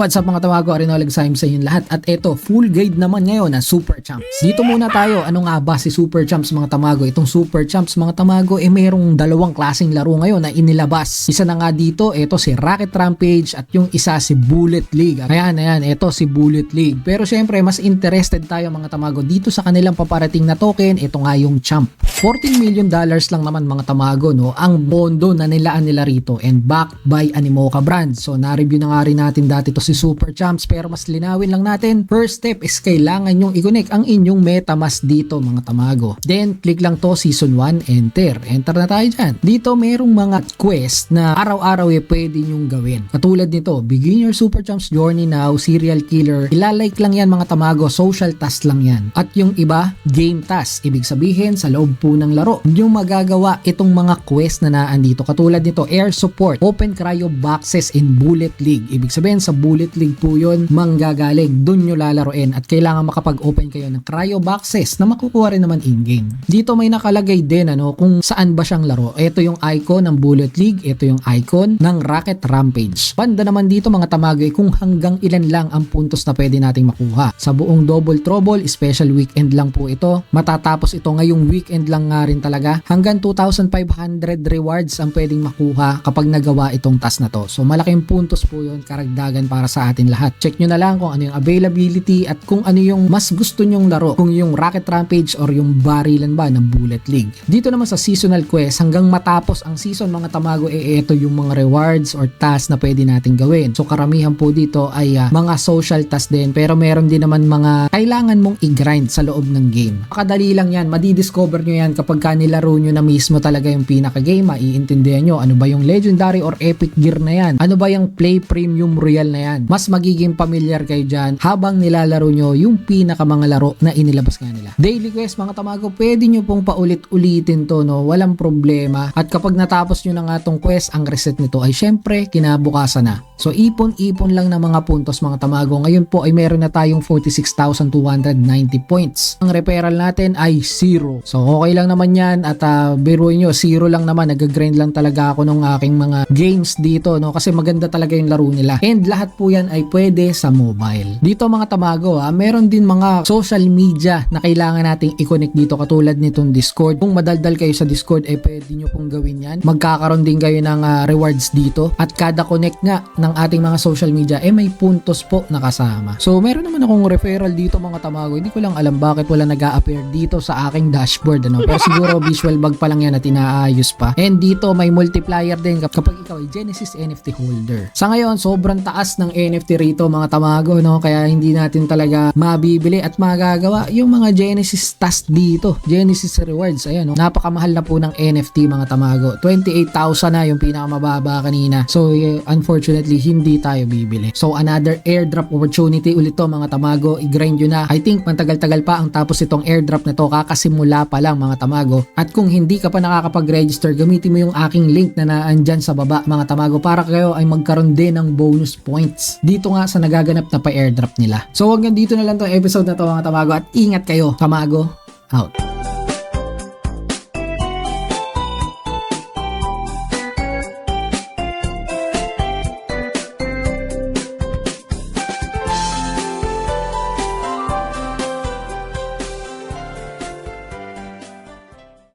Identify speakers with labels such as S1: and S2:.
S1: What's up mga tawago, Arinolag Saim sa inyong lahat. At eto, full guide naman ngayon na Super Champs. Dito muna tayo, ano nga ba si Super Champs mga tamago? Itong Super Champs mga tamago, mayroong dalawang klaseng laro ngayon na inilabas. Isa na nga dito, eto si Rocket Rampage at yung isa si Bullet League. Ayan, eto si Bullet League. Pero syempre, mas interested tayo mga tamago dito sa kanilang paparating na token. Ito nga yung Champ. $14 million lang naman mga tamago, no? Ang bondo na nilaan nila rito and backed by Animoca brand. So na-review na nga rin natin dati to si Super Champs, pero mas linawin lang natin. First step is kailangan nyong i-connect ang inyong MetaMask dito mga tamago. Then click lang to Season 1, enter na tayo dyan. Dito merong mga quest na araw-araw pwede nyong gawin. Katulad nito, begin your Super Champs journey now, serial killer. Ilalike lang yan mga tamago, social task lang yan. At yung iba, game task. Ibig sabihin sa loob po ng laro yung magagawa itong mga quest na naan dito. Katulad nito, air support, open cryo boxes in Bullet League. Ibig sabihin sa Bullet League po yun manggagaling, dun nyo lalaroin at kailangan makapag-open kayo ng cryo boxes na makukuha rin naman in-game. Dito may nakalagay din kung saan ba siyang laro. Ito yung icon ng Bullet League, ito yung icon ng Rocket Rampage. Banda naman dito mga tamago kung hanggang ilan lang ang puntos na pwede nating makuha. Sa buong Double Trouble, special weekend lang po ito. Matatapos ito ngayong weekend lang nga rin talaga. Hanggang 2,500 rewards ang pwedeng makuha kapag nagawa itong task na to. So malaking puntos po yun, karagdagan para sa atin lahat. Check nyo na lang kung ano yung availability at kung ano yung mas gusto nyong laro, kung yung Rocket Rampage or yung barilan ba ng Bullet League. Dito naman sa seasonal quest, hanggang matapos ang season mga tamago, ito yung mga rewards or tasks na pwede nating gawin. So karamihan po dito ay mga social tasks din, pero meron din naman mga kailangan mong i-grind sa loob ng game. Makadali lang yan, madidiscover nyo yan kapag nilaro nyo na mismo talaga yung pinaka-game. Maiintindihan nyo ano ba yung legendary or epic gear na yan, ano ba yung play premium royal na yan. Mas magiging familiar kayo dyan habang nilalaro nyo yung pinaka mga laro na inilabas nga nila. Daily quest mga tamago, pwede nyo pong paulit-ulitin to, no? Walang problema. At kapag natapos nyo na nga tong quest, ang reset nito ay syempre kinabukasan na. So ipon-ipon lang ng mga puntos mga tamago. Ngayon po ay meron na tayong 46,290 points. Ang referral natin ay 0. So okay lang naman yan at biruin nyo, 0 lang naman. Nag-grind lang talaga ako ng aking mga games dito, no? Kasi maganda talaga yung laro nila. And lahat po yan ay pwede sa mobile. Dito mga tamago, meron din mga social media na kailangan nating i-connect dito katulad nitong Discord. Kung madaldal kayo sa Discord ay pwede nyo pong gawin yan. Magkakaroon din kayo ng rewards dito at kada connect nga ng ating mga social media may puntos po nakasama. So meron naman akong referral dito mga tamago. Hindi ko lang alam bakit wala nag-a-appear dito sa aking dashboard, pero siguro visual bug pa lang yan at inaayos pa. And dito may multiplier din kapag ikaw ay Genesis NFT holder. Sa ngayon sobrang taas ng NFT rito mga tamago, no? Kaya hindi natin talaga mabibili at magagawa yung mga Genesis task dito. Genesis rewards, ayan, no? Napakamahal na po ng NFT mga tamago. 28,000 na yung pinakamababa kanina. So unfortunately hindi tayo bibili. So another airdrop opportunity ulit to mga tamago. I-grind yun na. I think mantagal-tagal pa ang tapos itong airdrop na to, kakasimula pa lang mga tamago. At kung hindi ka pa nakakapag-register, gamitin mo yung aking link na naandyan sa baba mga tamago para kayo ay magkaroon din ng bonus points dito nga sa nagaganap na pa-airdrop nila. So hanggang dito na lang tong episode na to mga tamago at ingat kayo. Tamago out.